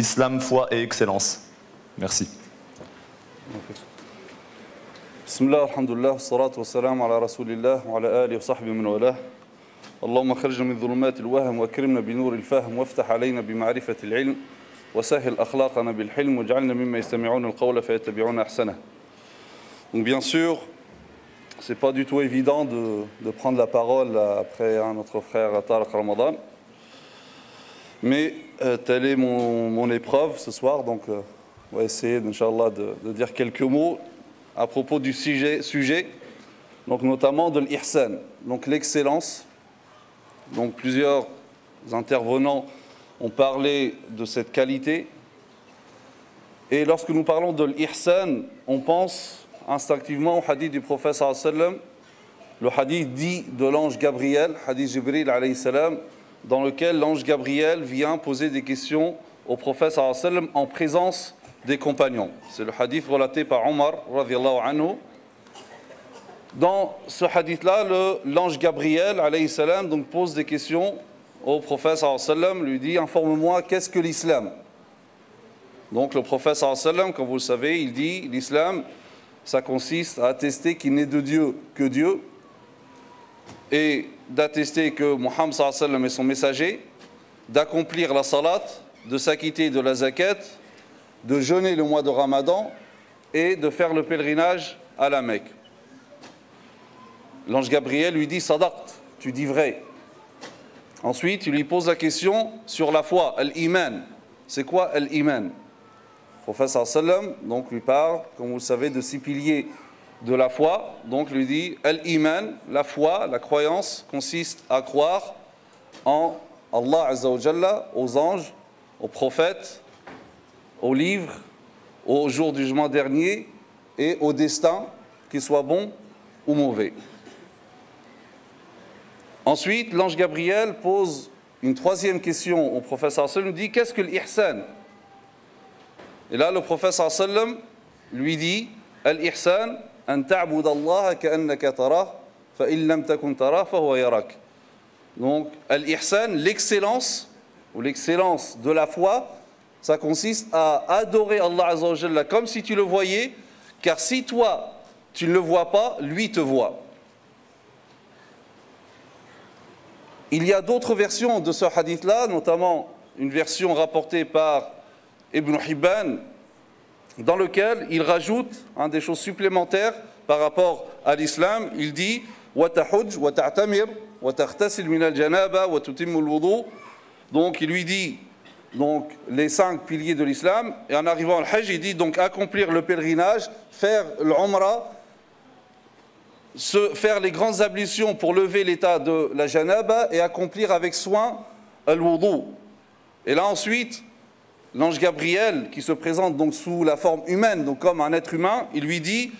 Islam, foi et excellence. Merci. Bismillah, alhamdulillah, salatu wa salam ala rasulillah wa ala alihi wa sahbihi min walah. اللهم خرجنا من ظلمات الوهم واكرمنا بنور الفهم وافتح علينا بمعرفة العلم وسهل أخلاقنا بالحلم واجعلنا مما يستمعون القول فيتبعون أحسنه. Donc bien sûr, c'est pas du tout évident de prendre la parole après notre frère Tariq Ramadan. Mais telle est mon épreuve ce soir, donc on va essayer, Inch'Allah, de dire quelques mots à propos du sujet donc notamment de l'ihsan, donc l'excellence. Donc plusieurs intervenants ont parlé de cette qualité. Et lorsque nous parlons de l'ihsan, on pense instinctivement au hadith du prophète sallallahu alayhi wa sallam, le hadith dit de l'ange Gabriel, hadith Jibril alayhi salam, dans lequel l'ange Gabriel vient poser des questions au prophète sallallahu alayhi wa sallam en présence des compagnons. C'est le hadith relaté par Omar radhiyallahu anhu. Dans ce hadith-là, l'ange Gabriel alayhi salam donc pose des questions au prophète sallallahu alayhi wa sallam, lui dit: informe-moi, qu'est-ce que l'islam? Donc le prophète sallallahu alayhi wa sallam, comme vous le savez, il dit: l'islam, ça consiste à attester qu'il n'est de Dieu que Dieu, et d'attester que Muhammad sallallahu alayhi wa sallam est son messager, d'accomplir la salat, de s'acquitter de la zakat, de jeûner le mois de Ramadan et de faire le pèlerinage à la Mecque. L'ange Gabriel lui dit: sadaqt, tu dis vrai. Ensuite, il lui pose la question sur la foi, al-iman. C'est quoi al-iman? Le prophète sallallahu alayhi wa sallam donc lui parle, comme vous le savez, de 6 piliers de la foi. Donc lui dit: al-iman, la foi, la croyance, consiste à croire en Allah Azza wa Jalla, aux anges, aux prophètes, aux livres, au jour du jugement dernier et au destin, qu'il soit bon ou mauvais. Ensuite, l'ange Gabriel pose une troisième question au prophète sallallahu alayhi wa sallam, lui dit: qu'est-ce que l'ihsan? Et là, le prophète sallallahu alayhi wa sallam lui dit: al-ihsan an ta'bud Allah ka'annaka tarah fa in lam takun tarah fa huwa yarak. Donc, al-ihsan, l'excellence ou l'excellence de la foi, ça consiste à adorer Allah Azza wa Jalla comme si tu le voyais, car si toi tu ne le vois pas, lui te voit. Il y a d'autres versions de ce hadith-là, notamment une version rapportée par Ibn Hibban, dans lequel il rajoute des choses supplémentaires par rapport à l'islam. Il dit: wa tahujj wa ta'tamir wa taghtasil min al-janaba wa tutimmu al-wudu. Donc il lui dit donc les 5 piliers de l'islam, et en arrivant al Hajj, il dit donc accomplir le pèlerinage, faire l'umrah, faire les grandes ablutions pour lever l'état de la janaba et accomplir avec soin al-wudu. Et là ensuite, l'ange Gabriel, qui se présente donc sous la forme humaine, donc comme un être humain, il lui dit: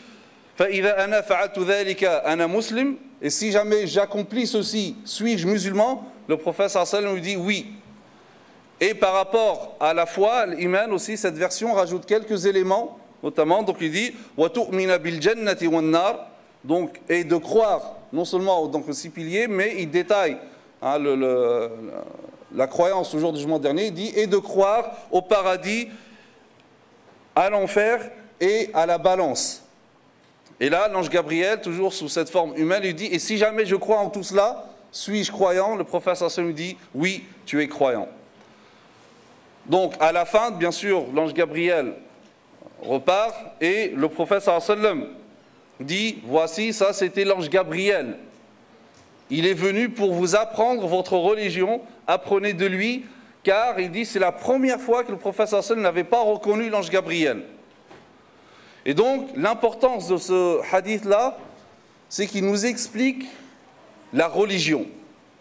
فَإِذَا أَنَا فَعَلْتُ ذَلِكَ أَنَا مُسْلِمٌ. Et si jamais j'accomplis ceci, suis-je musulman? Le prophète sallallahu alayhi wa sallam lui dit: oui. Et par rapport à la foi, l'iman aussi, cette version rajoute quelques éléments, notamment, donc il dit: wa tu'mina bil jannati wan nar. Donc, et de croire non seulement donc, aux 6 piliers, mais il détaille la croyance au jour du jugement dernier. Il dit: et de croire au paradis, à l'enfer et à la balance. Et là, l'ange Gabriel, toujours sous cette forme humaine, lui dit: et si jamais je crois en tout cela, suis-je croyant? Le prophète sallallahu alayhi wa sallam lui dit: oui, tu es croyant. Donc, à la fin, bien sûr, l'ange Gabriel repart et le prophète sallallahu alayhi wa sallam dit: voici, ça c'était l'ange Gabriel. Il est venu pour vous apprendre votre religion, apprenez de lui, car il dit c'est la première fois que le prophète sallallahu alayhi wa sallam n'avait pas reconnu l'ange Gabriel. Et donc l'importance de ce hadith-là, c'est qu'il nous explique la religion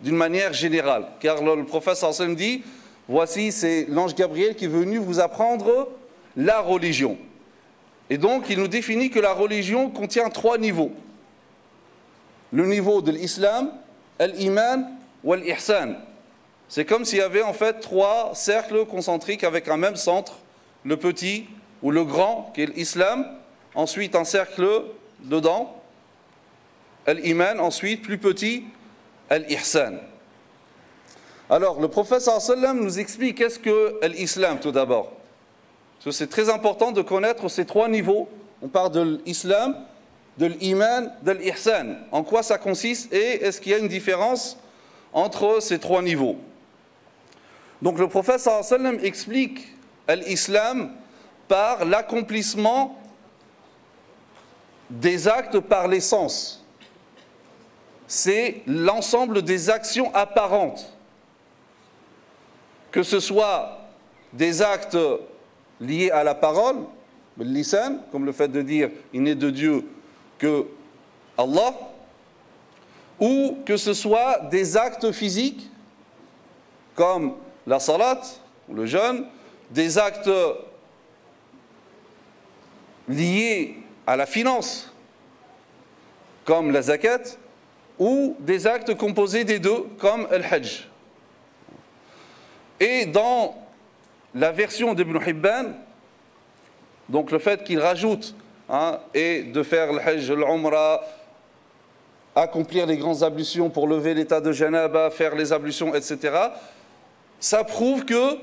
d'une manière générale. Car le prophète sallallahu alayhi wa sallam dit: voici, c'est l'ange Gabriel qui est venu vous apprendre la religion. Et donc, il nous définit que la religion contient 3 niveaux. Le niveau de l'islam, l'iman ou l'ihsan. C'est comme s'il y avait en fait 3 cercles concentriques avec un même centre, le petit ou le grand, qui est l'islam, ensuite un cercle dedans, l'iman, ensuite plus petit, l'ihsan. Alors, le prophète sallallahu alayhi wa sallam nous explique qu'est-ce que l'islam tout d'abord. Parce que c'est très important de connaître ces trois niveaux. On parle de l'islam, de l'iman, de l'ihsan. En quoi ça consiste et est-ce qu'il y a une différence entre ces trois niveaux? Donc le prophète sallallahu alayhi wa sallam explique l'islam par l'accomplissement des actes par les sens. C'est l'ensemble des actions apparentes. Que ce soit des actes liés à la parole, le lisan, comme le fait de dire « il n'est de Dieu que Allah », ou que ce soit des actes physiques, comme la salat, ou le jeûne, des actes liés à la finance, comme la zakat, ou des actes composés des deux, comme le hajj. Et dans la version d'Ibn Hibban, donc le fait qu'il rajoute, et de faire le hajj, l'umrah, accomplir les grandes ablutions pour lever l'état de janaba, faire les ablutions, etc., ça prouve que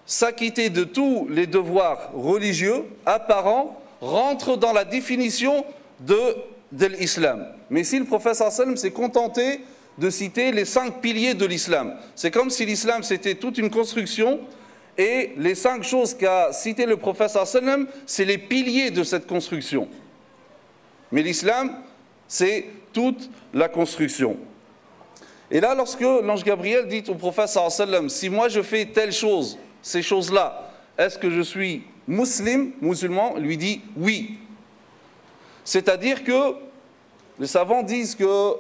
s'acquitter de tous les devoirs religieux apparents rentre dans la définition de l'islam. Mais ici, le prophète sallallahu alayhi wa sallam s'est contenté de citer les 5 piliers de l'islam. C'est comme si l'islam c'était toute une construction et les 5 choses qu'a cité le prophète sallallahu alayhi wa sallam, c'est les piliers de cette construction. Mais l'islam, c'est toute la construction. Et là, lorsque l'ange Gabriel dit au prophète sallallahu alayhi wa sallam, si moi je fais telle chose, ces choses-là, est-ce que je suis musulman? Il lui dit oui. C'est-à-dire que les savants disent que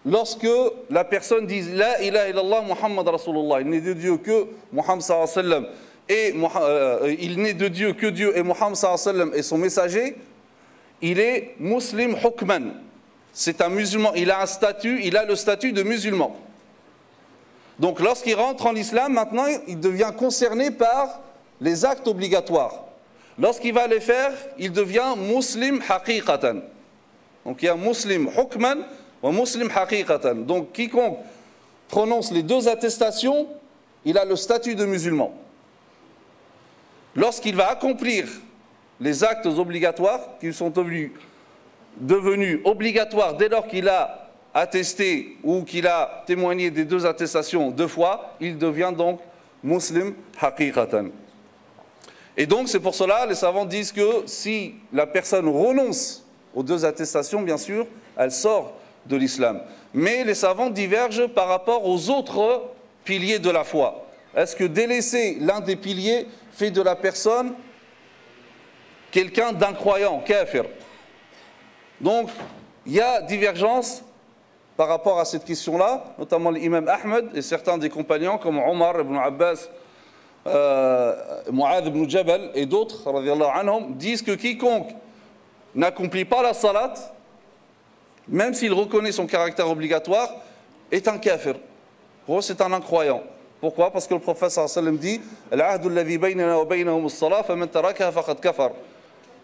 lorsque la personne dit La ilaha illallah Muhammad Rasulullah, il n'est de Dieu que Muhammad sallallahu alayhi wa sallam, et il n'est de Dieu que Dieu et Muhammad sallallahu alayhi wa sallam est son messager, il est muslim hukman. C'est un musulman, il a un statut, il a le statut de musulman. Donc lorsqu'il rentre en islam, maintenant il devient concerné par les actes obligatoires. Lorsqu'il va les faire, il devient muslim haqiqatan. Donc il y a muslim hukman ou muslim haqiqatan. Donc quiconque prononce les deux attestations, il a le statut de musulman. Lorsqu'il va accomplir les actes obligatoires, qui sont devenus obligatoires dès lors qu'il a attesté ou qu'il a témoigné des deux attestations 2 fois, il devient donc muslim haqiqatan. Et donc c'est pour cela, les savants disent que si la personne renonce aux 2 attestations, bien sûr, elle sort de l'islam. Mais les savants divergent par rapport aux autres piliers de la foi. Est-ce que délaisser l'un des piliers fait de la personne quelqu'un d'incroyant, kafir? Donc, il y a divergence par rapport à cette question-là, notamment l'imam Ahmed et certains des compagnons comme Omar ibn Abbas, Mu'adh ibn Jabal et d'autres, disent que quiconque n'accomplit pas la salat, même s'il reconnaît son caractère obligatoire, est un kafir. Pour eux, c'est un incroyant. Pourquoi? Parce que le prophète sallallahu alayhi wa sallam dit Al-ahdu alladhi baynana wa baynahum as-salat faman tarakaha faqad kafar.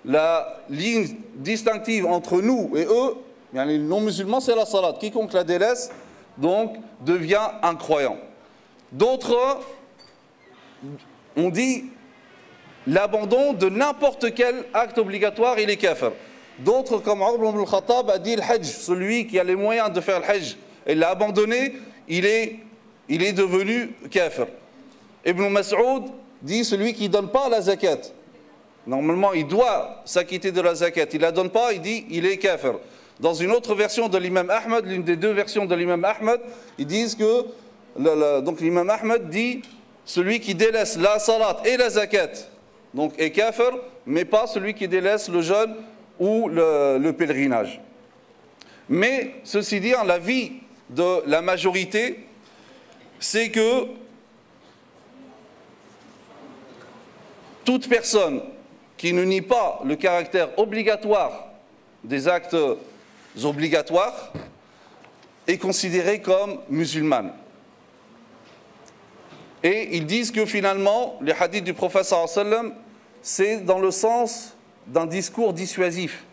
La ligne distinctive entre nous et eux, les non-musulmans, c'est la salat. Quiconque la délaisse, donc, devient incroyant. D'autres ont dit l'abandon de n'importe quel acte obligatoire, il est kafir. D'autres, comme Omar ibn al-Khattab, a dit le hajj, celui qui a les moyens de faire le hajj, et l'a abandonné, il est devenu kafir. Ibn Mas'ud dit celui qui ne donne pas la zakat. Normalement, il doit s'acquitter de la zakat. Il ne la donne pas, il dit il est kafir. Dans une autre version de l'imam Ahmed, l'une des 2 versions de l'imam Ahmed, ils disent que donc l'imam Ahmed dit celui qui délaisse la salat et la zakat donc est kafir, mais pas celui qui délaisse le jeûne ou le pèlerinage. Mais ceci dit, l'avis de la majorité, c'est que toute personne qui ne nie pas le caractère obligatoire des actes obligatoires est considérée comme musulmane. Et ils disent que finalement, les hadiths du prophète sallallahu alayhi wa sallam, c'est dans le sens d'un discours dissuasif.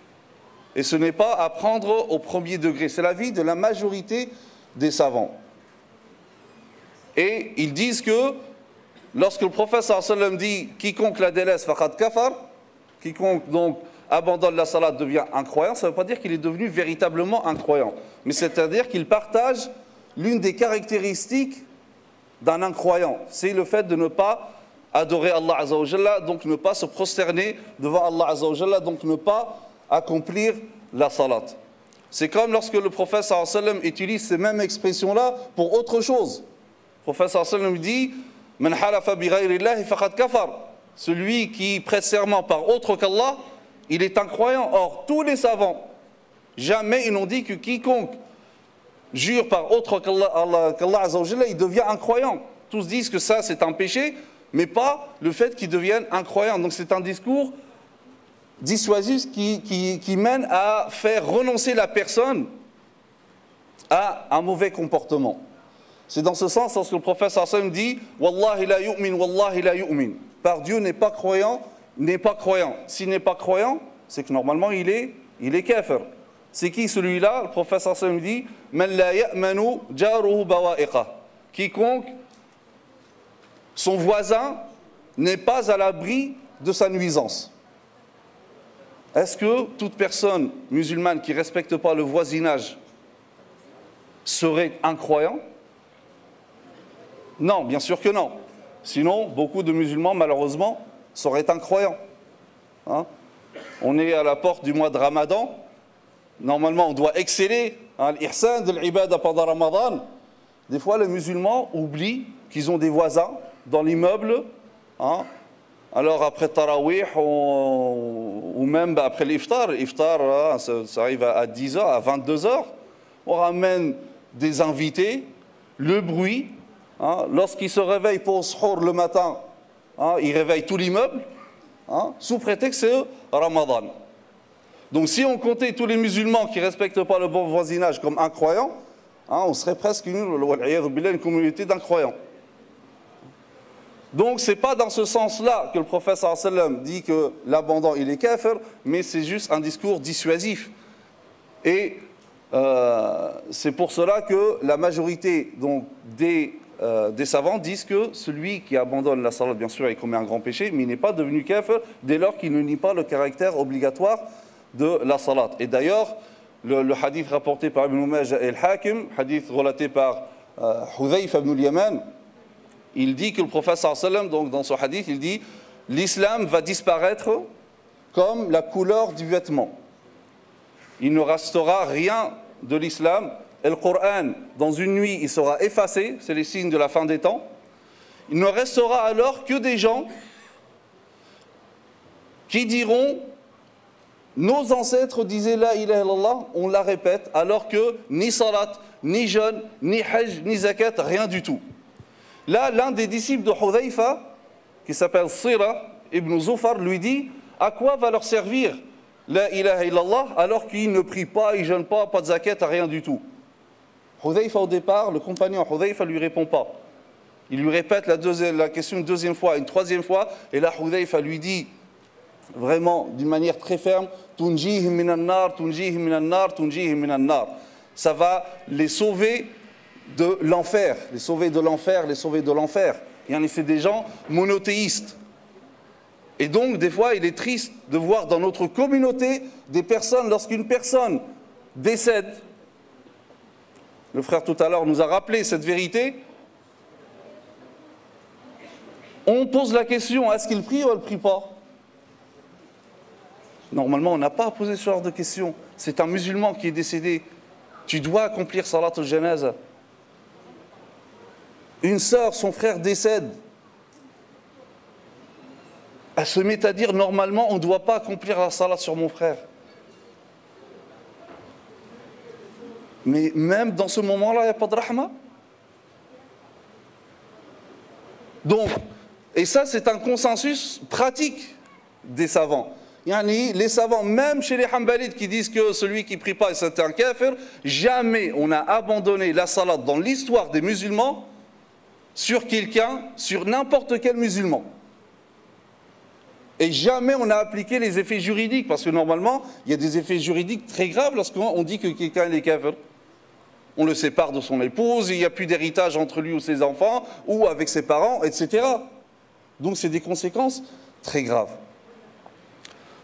Et ce n'est pas à prendre au premier degré. C'est l'avis de la majorité des savants. Et ils disent que lorsque le prophète sallallahu alayhi wa sallam dit « quiconque la délaisse faqad kafar », quiconque donc abandonne la salat devient incroyant, ça ne veut pas dire qu'il est devenu véritablement incroyant, mais c'est-à-dire qu'il partage l'une des caractéristiques d'un incroyant, c'est le fait de ne pas adorer Allah Azza wa Jalla, donc ne pas se prosterner devant Allah Azza wa Jalla, donc ne pas accomplir la salat. C'est comme lorsque le prophète sallallahu alayhi wa sallam utilise ces mêmes expressions-là pour autre chose. Le prophète sallallahu alayhi wa sallam dit « Man halafa bi ghayrillahi faqad kafar » celui qui prête serment par autre qu'Allah, il est incroyant. Or, tous les savants, jamais ils n'ont dit que quiconque jure par autre qu'Allah Azza wa Jalla, il devient incroyant. Tous disent que ça c'est un péché, mais pas le fait qu'ils deviennent incroyants. Donc c'est un discours dissuasif qui mène à faire renoncer la personne à un mauvais comportement. C'est dans ce sens lorsque le prophète sallallahu alayhi wa sallam dit « Wallahi la yu'min, wallahi la yu'min » par Dieu n'est pas croyant, n'est pas croyant. S'il n'est pas croyant, c'est que normalement il est kafir. C'est qui celui-là? Le prophète sallallahu alayhi wa sallam dit « Man la ya'manu jaruhu bawa'iqa » quiconque son voisin n'est pas à l'abri de sa nuisance. Est-ce que toute personne musulmane qui ne respecte pas le voisinage serait incroyant? Non, bien sûr que non. Sinon, beaucoup de musulmans, malheureusement, seraient incroyants. Hein? On est à la porte du mois de Ramadan. Normalement, on doit exceller l'ihsan de l'ibada pendant Ramadan. Des fois, les musulmans oublient qu'ils ont des voisins dans l'immeuble. Hein? Alors, après Tarawih, ou même après l'iftar, ça arrive à 10h, à 22h, on ramène des invités, le bruit. Hein, lorsqu'il se réveille pour suhour le matin, hein, il réveille tout l'immeuble, hein, sous prétexte que c'est Ramadan. Donc si on comptait tous les musulmans qui ne respectent pas le bon voisinage comme incroyants, hein, on serait presque une communauté d'incroyants. Donc ce n'est pas dans ce sens-là que le prophète sallallahu alayhi wa sallam dit que l'abandon il est kafir, mais c'est juste un discours dissuasif. Et c'est pour cela que la majorité donc, des savants disent que celui qui abandonne la salat, bien sûr, il commet un grand péché, mais il n'est pas devenu kafir dès lors qu'il ne nie pas le caractère obligatoire de la salat. Et d'ailleurs, le hadith rapporté par Ibn Majah et al-Hakim, hadith relaté par Hudhayfa ibn al-Yaman, il dit que le prophète sallallahu alayhi wa sallam, donc dans ce hadith, il dit « L'islam va disparaître comme la couleur du vêtement. Il ne restera rien de l'islam. Et le Coran, dans une nuit, il sera effacé, c'est les signes de la fin des temps. Il ne restera alors que des gens qui diront « Nos ancêtres disaient la ilaha illallah », on la répète, alors que ni salat, ni jeûne, ni hajj, ni zakat, rien du tout. Là, l'un des disciples de Hudhayfa, qui s'appelle Sira ibn Zufar, lui dit « À quoi va leur servir la ilaha illallah alors qu'ils ne prient pas, ils ne jeûnent pas, pas de zakat, rien du tout ?» Hudhayfa au départ, le compagnon Hudhayfa ne lui répond pas. Il lui répète la question une deuxième fois, une troisième fois, et là Hudhayfa lui dit vraiment d'une manière très ferme « Tunjihim minan nar, tunjihim minan nar, tunjihim minan nar » ça va les sauver de l'enfer, les sauver de l'enfer, les sauver de l'enfer. C'est des gens monothéistes. Et donc, des fois, il est triste de voir dans notre communauté des personnes, lorsqu'une personne décède, le frère tout à l'heure nous a rappelé cette vérité, on pose la question, est-ce qu'il prie ou elle ne prie pas? Normalement, on n'a pas à poser ce genre de questions. C'est un musulman qui est décédé. Tu dois accomplir salat al-janaza. Une sœur, son frère décède. Elle se met à dire, normalement, on ne doit pas accomplir la salat sur mon frère. Mais même dans ce moment-là, il n'y a pas de rahma. Donc, et ça, c'est un consensus pratique des savants. Les savants, même chez les Hanbalites qui disent que celui qui ne prie pas, c'est un kafir, jamais on a abandonné la salat dans l'histoire des musulmans sur quelqu'un, sur n'importe quel musulman. Et jamais on a appliqué les effets juridiques, parce que normalement, il y a des effets juridiques très graves lorsqu'on dit que quelqu'un est kafir. on le sépare de son épouse, il n'y a plus d'héritage entre lui ou ses enfants, ou avec ses parents, etc. Donc c'est des conséquences très graves.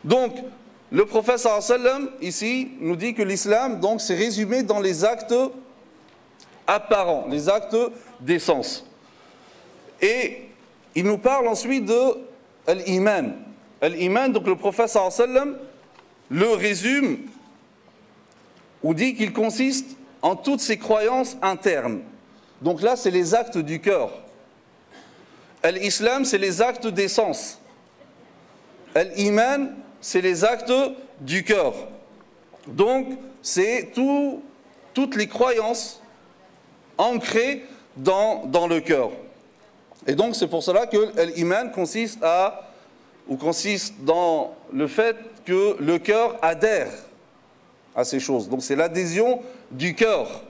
Donc, le prophète sallallahu alayhi wa sallam, ici, nous dit que l'islam, donc, c'est résumé dans les actes apparents, les actes d'essence. Et il nous parle ensuite de l'iman. L'iman, donc le prophète sallallahu alayhi wa sallam le résume ou dit qu'il consiste en toutes ses croyances internes. Donc là, c'est les actes du cœur. L'islam, c'est les actes d'essence. L'iman, c'est les actes du cœur. Donc, c'est toutes les croyances ancrées dans le cœur. Et donc, c'est pour cela que l'iman consiste dans le fait que le cœur adhère à ces choses. Donc, c'est l'adhésion du cœur.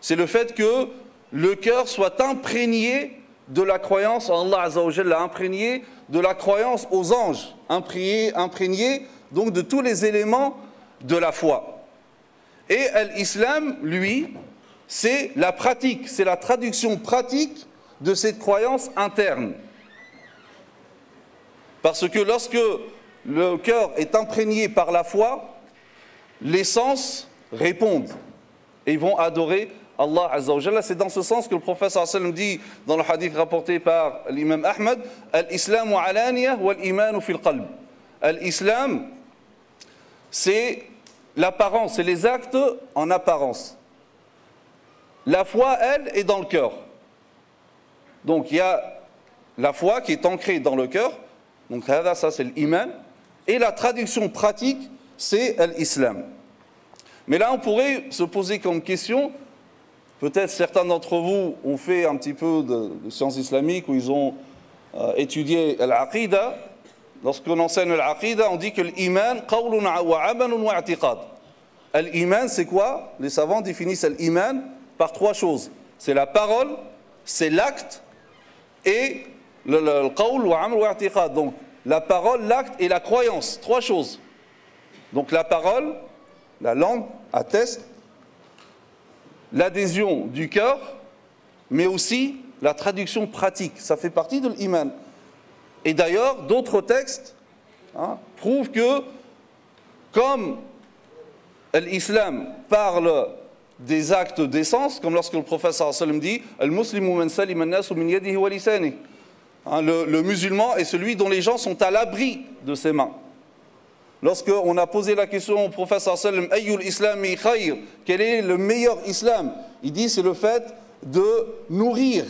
C'est le fait que le cœur soit imprégné de la croyance en Allah Azza wa Jalla, imprégné de la croyance aux anges, imprégné donc de tous les éléments de la foi. Et l'islam, lui, c'est la pratique, c'est la traduction pratique de cette croyance interne. Parce que lorsque le cœur est imprégné par la foi, les sens répondent et ils vont adorer Allah Azza wa Jalla. C'est dans ce sens que le prophète sallallahu alayhi wa sallam dit dans le hadith rapporté par l'imam Ahmad, al-islamu alaniya wal-imanu fil qalb. L'islam, c'est l'apparence, c'est les actes en apparence. La foi, elle, est dans le cœur. Donc il y a la foi qui est ancrée dans le cœur, donc ça c'est l'iman, et la traduction pratique, c'est l'islam. Mais là on pourrait se poser comme question, peut-être certains d'entre vous ont fait un petit peu de sciences islamiques, où ils ont étudié l'aqida. Lorsqu'on enseigne l'aqida, on dit que l'iman, qawlun wa amalun wa i'tiqad. L'iman, c'est quoi? Les savants définissent l'iman par trois choses. C'est la parole, c'est l'acte, et le qawl wa amal wa i'tiqad. Donc la parole, l'acte et la croyance, trois choses. Donc la parole, la langue atteste, l'adhésion du cœur, mais aussi la traduction pratique. Ça fait partie de l'iman. Et d'ailleurs, d'autres textes prouvent que, comme l'islam parle des actes d'essence, comme lorsque le prophète sallallahu alayhi wa sallam dit « Al-muslimu man salima an-nasu min yadihi wa lisanihi » le musulman est celui dont les gens sont à l'abri de ses mains. Lorsqu'on a posé la question au prophète sallallahu alayhi wa sallam « Ayyul islami khayr » quel est le meilleur islam? Il dit c'est le fait de nourrir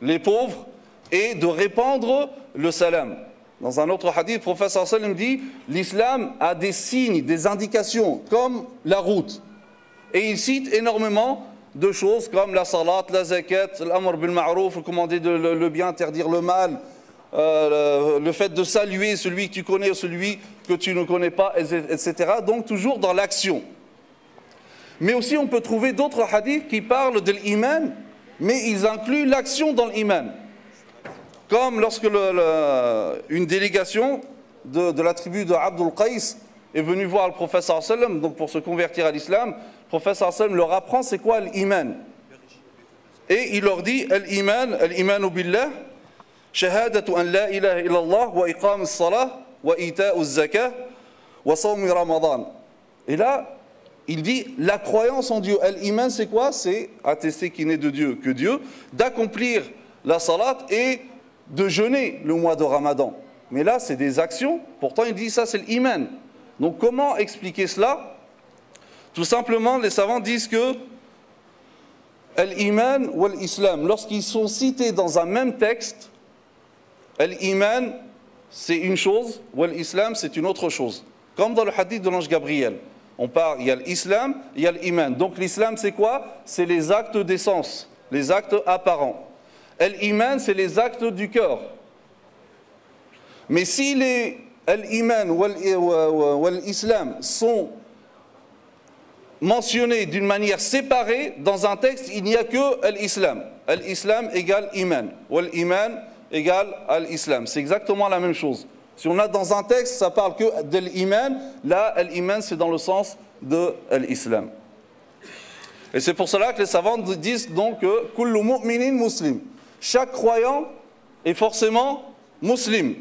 les pauvres et de répandre le salam. Dans un autre hadith, le prophète sallallahu alayhi wa sallam dit l'islam a des signes, des indications, comme la route. Et il cite énormément de choses comme la salat, la zakat, l'amr bil ma'rouf, recommander le bien, interdire le mal, le fait de saluer celui que tu connais ou celui que tu ne connais pas, etc. Donc toujours dans l'action. Mais aussi on peut trouver d'autres hadiths qui parlent de l'iman, mais ils incluent l'action dans l'iman. Comme lorsque une délégation de la tribu de Abdul Qais est venue voir le prophète sallallahu alayhi wa sallam, donc pour se convertir à l'islam, le prophète sallallahu alayhi wa sallam leur apprend c'est quoi l'iman. Et il leur dit al-imanu billah, shahadatu an la ilaha illallah wa iqam as-salah wa ita'u az-zakah wa sawm ramadan. Et là, il dit la croyance en Dieu. L'iman c'est quoi? C'est attester qu'il n'est de Dieu que Dieu, d'accomplir la salat et de jeûner le mois de Ramadan. Mais là, c'est des actions. Pourtant, il dit ça, c'est l'iman. Donc, comment expliquer cela? Tout simplement, les savants disent que l'iman ou l'islam, lorsqu'ils sont cités dans un même texte, l'iman, c'est une chose, ou l'islam, c'est une autre chose. Comme dans le hadith de l'ange Gabriel. Il y a l'islam, il y a l'iman. Donc, l'islam, c'est quoi? C'est les actes d'essence, les actes apparents. L'iman, c'est les actes du cœur. Mais si l'iman ou l'islam sont mentionnés d'une manière séparée, dans un texte, il n'y a que l'islam. L'islam égale iman. Ou l'iman égale l'islam. C'est exactement la même chose. Si on a dans un texte, ça parle que de l'iman, là, l'iman, c'est dans le sens de l'islam. Et c'est pour cela que les savants disent donc que kullu mu'minin muslim. Chaque croyant est forcément musulman.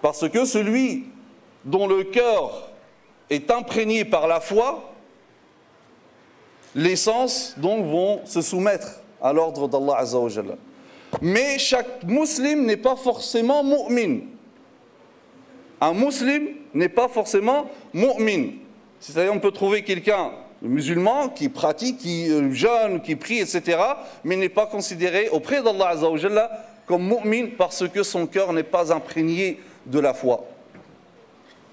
Parce que celui dont le cœur est imprégné par la foi, les sens donc vont se soumettre à l'ordre d'Allah Azza wa Jalla. Mais chaque musulman n'est pas forcément mu'min. Un musulman n'est pas forcément mu'min. C'est-à-dire on peut trouver quelqu'un musulman qui pratique, qui jeûne, qui prie, etc. mais n'est pas considéré auprès d'Allah Azza wa Jalla comme mu'min parce que son cœur n'est pas imprégné de la foi.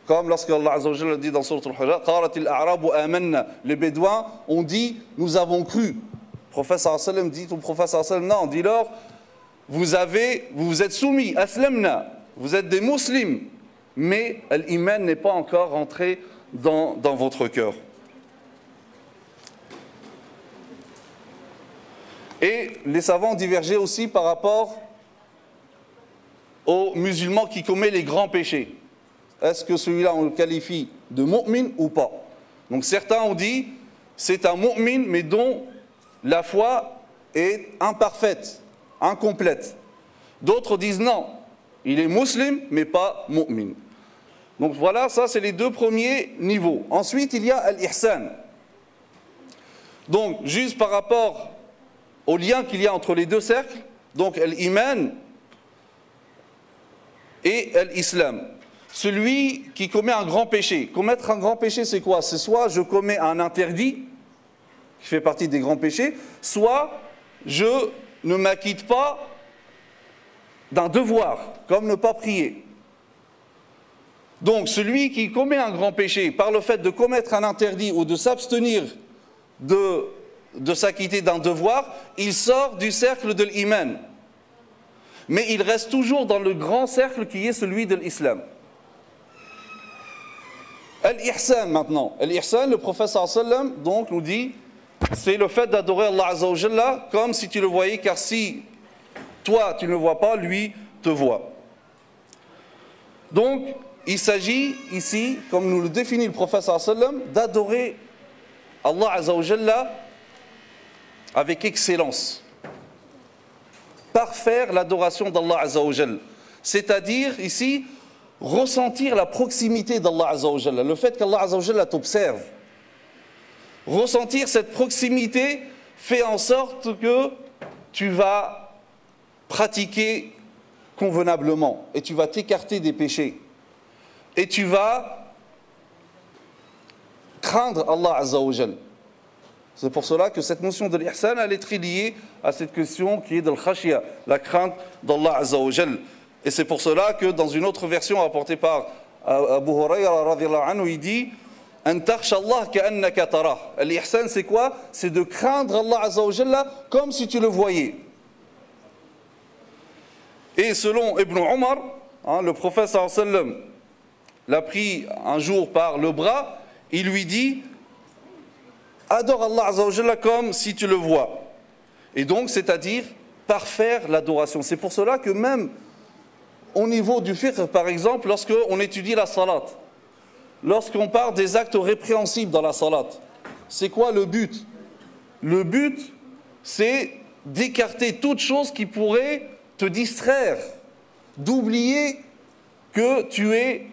Comme lorsque Allah Azza wa Jalla dit dans Sourate Al-Hujurat, Qalatil a'rabu amanna, les Bédouins ont dit nous avons cru. Le prophète sallallahu alayhi wa sallam dit au prophète sallallahu alayhi wa sallam non, dis-leur vous vous êtes soumis, aslamna, vous êtes des musulmans, mais l'iman n'est pas encore rentré dans votre cœur. Et les savants divergeaient aussi par rapport aux musulmans qui commettent les grands péchés. Est-ce que celui-là on le qualifie de mu'min ou pas? Donc certains ont dit c'est un mu'min mais dont la foi est imparfaite, incomplète. D'autres disent non, il est musulman mais pas mu'min. Donc voilà, ça c'est les deux premiers niveaux. Ensuite il y a l'ihsan. Donc juste par rapport au lien qu'il y a entre les deux cercles, donc l'iman et l'islam. Celui qui commet un grand péché. Commettre un grand péché, c'est quoi? C'est soit je commets un interdit, qui fait partie des grands péchés, soit je ne m'acquitte pas d'un devoir, comme ne pas prier. Donc celui qui commet un grand péché par le fait de commettre un interdit ou de s'abstenir de s'acquitter d'un devoir, il sort du cercle de l'iman. Mais il reste toujours dans le grand cercle qui est celui de l'islam. Al-ihsan maintenant. Al-ihsan, le prophète sallallahu alayhi wa sallam donc nous dit, c'est le fait d'adorer Allah Azza wa Jalla comme si tu le voyais, car si toi tu ne le vois pas, lui te voit. Donc il s'agit ici, comme nous le définit le prophète sallallahu alayhi wa sallam, d'adorer Allah Azza wa Jalla avec excellence. Parfaire l'adoration d'Allah Azza wa Jalla. C'est-à-dire ici ressentir la proximité d'Allah Azza wa Jalla, le fait qu'Allah Azza wa Jalla t'observe. Ressentir cette proximité fait en sorte que tu vas pratiquer convenablement et tu vas t'écarter des péchés et tu vas craindre Allah Azza wa Jalla. C'est pour cela que cette notion de l'ihsan, elle est très liée à cette question qui est de l'khashya, la crainte d'Allah Azza wa Jalla. Et c'est pour cela que dans une autre version apportée par Abu Hurayra radhiyallahu anhu, il dit an takhsha Allah ka'annaka tarah. L'ihsan c'est quoi? C'est de craindre Allah Azza wa Jalla comme si tu le voyais. Et selon Ibn Omar, le prophète sallallahu alayhi wa sallam l'a pris un jour par le bras, il lui dit adore Allah Azza wa Jalla comme si tu le vois. Et donc c'est-à-dire parfaire l'adoration. C'est pour cela que même au niveau du fiqh, par exemple, lorsqu'on étudie la salat, lorsqu'on parle des actes répréhensibles dans la salat, c'est quoi le but? Le but, c'est d'écarter toute chose qui pourrait te distraire, d'oublier que tu es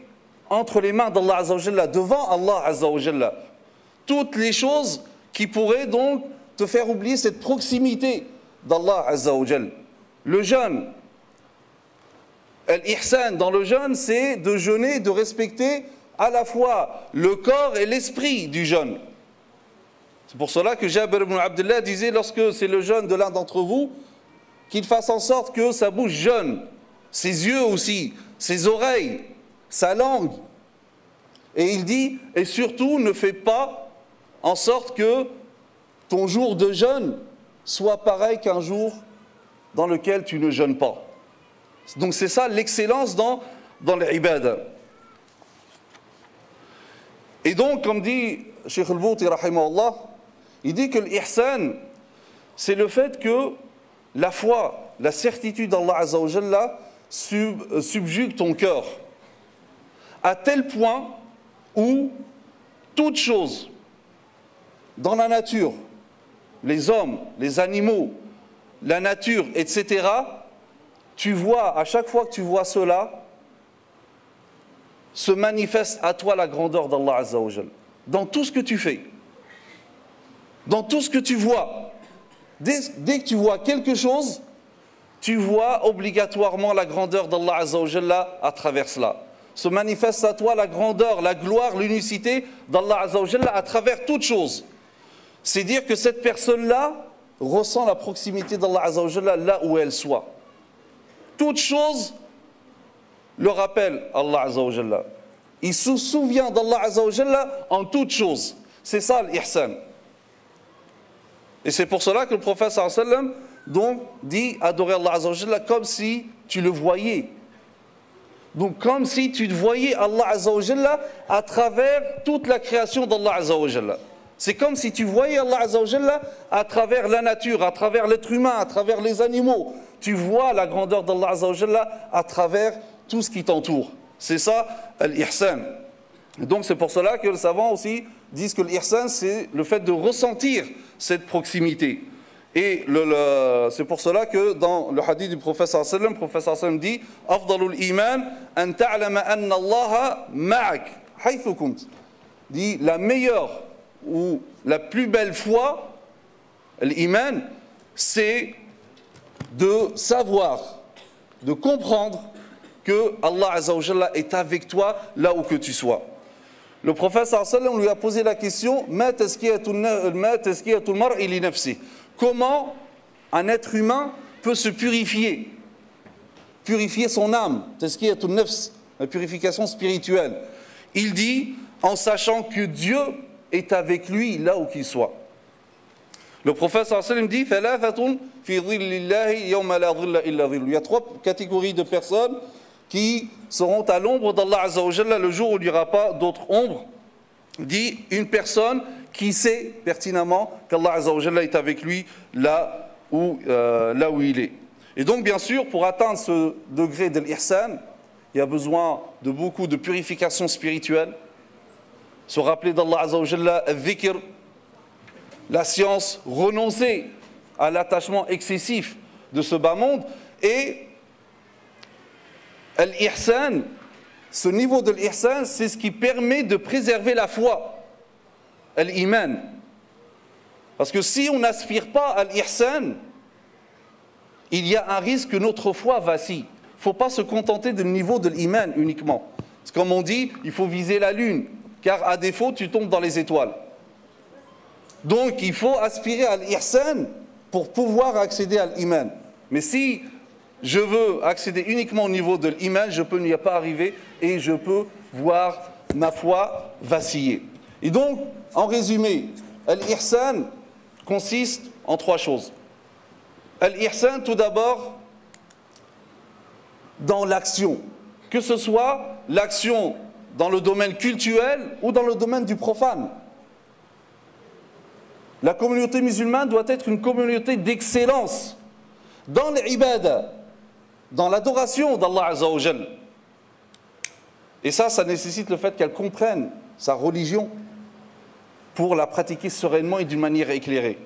entre les mains d'Allah Azza wa Jalla, devant Allah Azza wa Jalla. Toutes les choses qui pourraient donc te faire oublier cette proximité d'Allah Azza wa Jalla. Le jeûne, l'ihsan dans le jeûne, c'est de jeûner, de respecter à la fois le corps et l'esprit du jeûne. C'est pour cela que Jabir ibn Abdullah disait, lorsque c'est le jeûne de l'un d'entre vous, qu'il fasse en sorte que sa bouche jeûne, ses yeux aussi, ses oreilles, sa langue. Et il dit, et surtout ne fais pas en sorte que ton jour de jeûne soit pareil qu'un jour dans lequel tu ne jeûnes pas. Donc c'est ça l'excellence dans l'ibada. Et donc, comme dit Cheikh al-Bouti rahimahullah, il dit que l'ihsan, c'est le fait que la foi, la certitude d'Allah Azza wa Jalla subjugue ton cœur à tel point où toute chose, dans la nature, les hommes, les animaux, la nature, etc., tu vois, à chaque fois que tu vois cela, se manifeste à toi la grandeur d'Allah Azza wa Jal. Dans tout ce que tu fais, dans tout ce que tu vois. Dès que tu vois quelque chose, tu vois obligatoirement la grandeur d'Allah Azza wa Jalla à travers cela. Se manifeste à toi la grandeur, la gloire, l'unicité d'Allah Azza wa Jalla à travers toute chose. C'est dire que cette personne-là ressent la proximité d'Allah Azza wa Jalla là où elle soit. Toute chose le rappelle Allah Azza wa Jalla. Il se souvient d'Allah Azza wa Jalla en toute chose. C'est ça l'ihsan. Et c'est pour cela que le prophète sallallahu alayhi wa sallam donc dit adorer Allah Azza wa Jalla comme si tu le voyais. Donc comme si tu voyais Allah Azza wa Jalla à travers toute la création d'Allah Azza wa Jalla. C'est comme si tu voyais Allah Azza wa Jalla à travers la nature, à travers l'être humain, à travers les animaux. Tu vois la grandeur d'Allah Azza wa Jalla à travers tout ce qui t'entoure. C'est ça l'ihsan. Donc c'est pour cela que les savants aussi disent que l'ihsan c'est le fait de ressentir cette proximité. Et c'est pour cela que dans le hadith du prophète sallallahu alayhi wa sallam, le prophète sallallahu alayhi wa sallam dit Afdalul iman an ta'lama anna Allah ma'ak haythu kunt. Dit la meilleure ou la plus belle foi, l'iman, c'est de savoir, de comprendre que Allah Azza wa Jalla est avec toi là où que tu sois. Le prophète sallallahu alayhi wa sallam lui a posé la question Ma tazkiyatul mar'i li nafsi. Comment un être humain peut se purifier, purifier son âme, tazkiyatul nafs, la purification spirituelle. Il dit en sachant que Dieu est avec lui là où qu'il soit. Le prophète sallallahu alayhi wa sallam dit Thalathatun fi dhillillahi yawma la dhilla illa dhill. Il y a trois catégories de personnes qui seront à l'ombre d'Allah Azza wa Jalla le jour où il n'y aura pas d'autre ombre. Dit une personne qui sait pertinemment qu'Allah Azza wa Jalla est avec lui là où il est. Et donc bien sûr, pour atteindre ce degré de l'ihsan, il y a besoin de beaucoup de purification spirituelle, se rappeler d'Allah Azza wa Jalla, al-dhikr, la science, renoncer à l'attachement excessif de ce bas monde, et l'ihsan, ce niveau de l'ihsan, c'est ce qui permet de préserver la foi, l'iman. Parce que si on n'aspire pas à l'ihsan, il y a un risque que notre foi vacille. Il ne faut pas se contenter du niveau de l'iman uniquement. Parce que comme on dit, il faut viser la lune, car à défaut, tu tombes dans les étoiles. Donc il faut aspirer à l'ihsan pour pouvoir accéder à l'iman. Mais si je veux accéder uniquement au niveau de l'iman, je peux n'y pas arriver et je peux voir ma foi vaciller. Et donc, en résumé, l'ihsan consiste en trois choses. L'ihsan, tout d'abord, dans l'action. Que ce soit l'action dans le domaine cultuel ou dans le domaine du profane. La communauté musulmane doit être une communauté d'excellence dans l'ibada, dans l'adoration d'Allah Azza wa Jal. Et ça nécessite le fait qu'elle comprenne sa religion pour la pratiquer sereinement et d'une manière éclairée.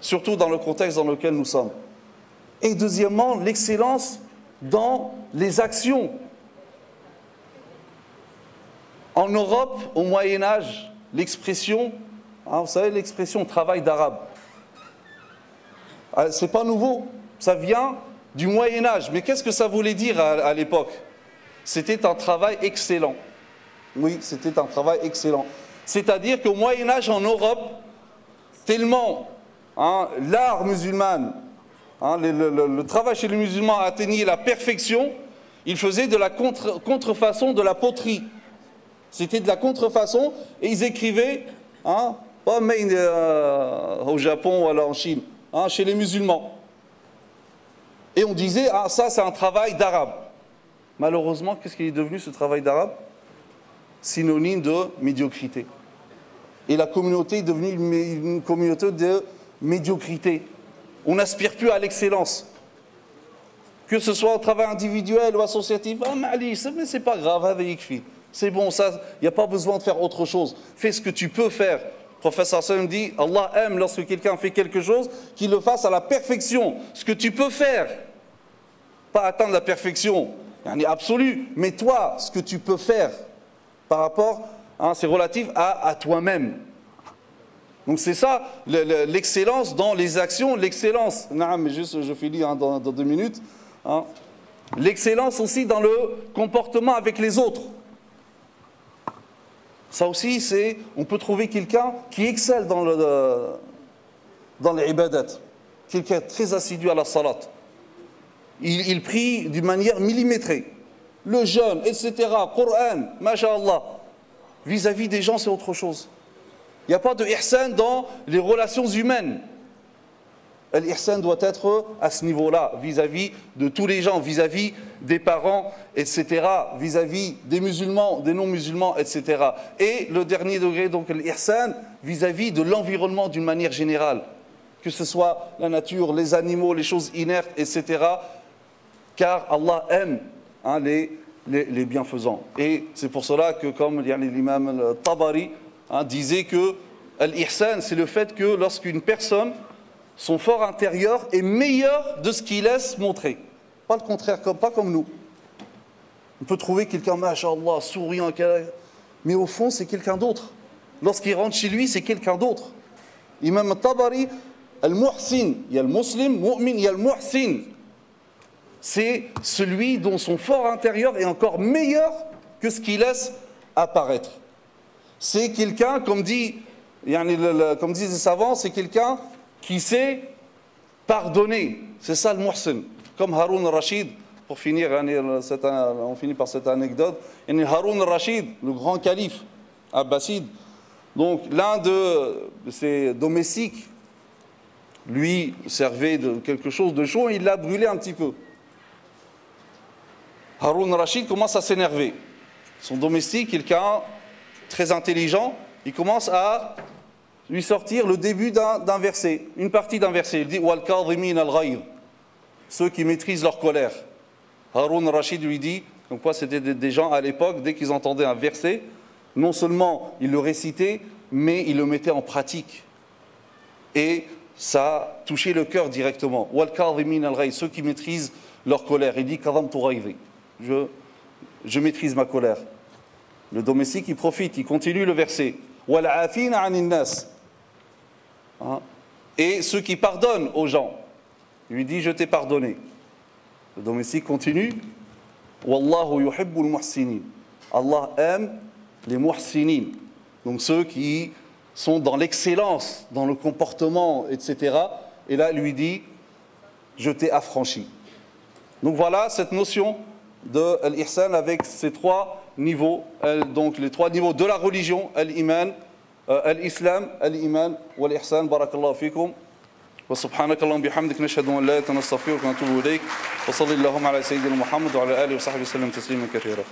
Surtout dans le contexte dans lequel nous sommes. Et deuxièmement, l'excellence dans les actions. En Europe, au Moyen-Âge, l'expression, vous savez l'expression travail d'arabe. C'est pas nouveau, ça vient du Moyen-Âge. Mais qu'est-ce que ça voulait dire à l'époque? C'était un travail excellent. Oui, c'était un travail excellent. C'est-à-dire qu'au Moyen-Âge, en Europe, tellement l'art musulman, le travail chez les musulmans atteignait la perfection, ils faisaient de la contrefaçon de la poterie. C'était de la contrefaçon et ils écrivaient, pas made au Japon ou alors en Chine, chez les musulmans. Et on disait, ça c'est un travail d'arabe. Malheureusement, qu'est-ce qui est devenu ce travail d'arabe? Synonyme de médiocrité. Et la communauté est devenue une communauté de médiocrité. On n'aspire plus à l'excellence. Que ce soit au travail individuel ou associatif, mais c'est pas grave, c'est bon, ça, il n'y a pas besoin de faire autre chose. Fais ce que tu peux faire Le prophète sallallahu alayhi wa sallam dit, Allah aime lorsque quelqu'un fait quelque chose, qu'il le fasse à la perfection. Ce que tu peux faire, pas atteindre la perfection absolue, mais toi, ce que tu peux faire par rapport, c'est relatif à toi-même. Donc c'est ça, l'excellence dans les actions, l'excellence, mais juste je finis dans 2 minutes, l'excellence aussi dans le comportement avec les autres. Ça aussi, on peut trouver quelqu'un qui excelle dans les ibadat, quelqu'un très assidu à la salat. Il prie d'une manière millimétrée. Le jeûne, etc., Coran, masha'Allah. Vis-à-vis des gens, c'est autre chose. Il n'y a pas de ihsan dans les relations humaines. L'ihsan doit être à ce niveau-là, vis-à-vis de tous les gens, vis-à-vis des parents, etc., vis-à-vis des musulmans, des non-musulmans, etc. Et le dernier degré, donc l'ihsan, vis-à-vis de l'environnement d'une manière générale, que ce soit la nature, les animaux, les choses inertes, etc., car Allah aime les bienfaisants. Et c'est pour cela que, comme l'imam Tabari disait que l'ihsan, c'est le fait que lorsqu'une personne, son fort intérieur est meilleur de ce qu'il laisse montrer. Pas le contraire, pas comme nous. On peut trouver quelqu'un, masha'Allah, souriant, mais au fond, c'est quelqu'un d'autre. Lorsqu'il rentre chez lui, c'est quelqu'un d'autre. Imam Tabari, al-muhsin, il y a le muslim, mu'min, il y a le muhsin. C'est celui dont son fort intérieur est encore meilleur que ce qu'il laisse apparaître. C'est quelqu'un, comme disent les savants, c'est quelqu'un qui sait pardonner. C'est ça le muhsin. Comme Haroun al-Rashid, pour finir, on finit par cette anecdote. Haroun al-Rashid, le grand calife abbasside, donc l'un de ses domestiques lui servait de quelque chose de chaud et il l'a brûlé un petit peu. Haroun al-Rashid commence à s'énerver. Son domestique, quelqu'un très intelligent, il commence à lui sortir le début d'un verset, une partie d'un verset. Il dit Wal kadhimin al-ghayr, ceux qui maîtrisent leur colère. Haroun al-Rashid lui dit, comme quoi c'était des gens à l'époque, dès qu'ils entendaient un verset, non seulement ils le récitaient, mais ils le mettaient en pratique. Et ça touchait le cœur directement. Wal kadhimin al-ghayr, ceux qui maîtrisent leur colère. Il dit Kadhamtu ghayri, je maîtrise ma colère. Le domestique, il profite, il continue le verset. Wal afina anin nas. Et ceux qui pardonnent aux gens. Il lui dit, je t'ai pardonné. Le domestique continue. Wallahu yuhibbul muhsinin. Allah aime les muhsinin. Donc ceux qui sont dans l'excellence, dans le comportement, etc. Et là, il lui dit, je t'ai affranchi. Donc voilà cette notion de l'ihsan avec ces 3 niveaux, donc les 3 niveaux de la religion, l'iman, الإسلام الإيمان والإحسان بارك الله فيكم وسبحانك اللهم بحمدك نشهد أن لا إله إلا أنت نستغفرك ونتوب إليك وصلى اللهم على سيدنا محمد وعلى آله وصحبه وسلم تسليما كثيرا.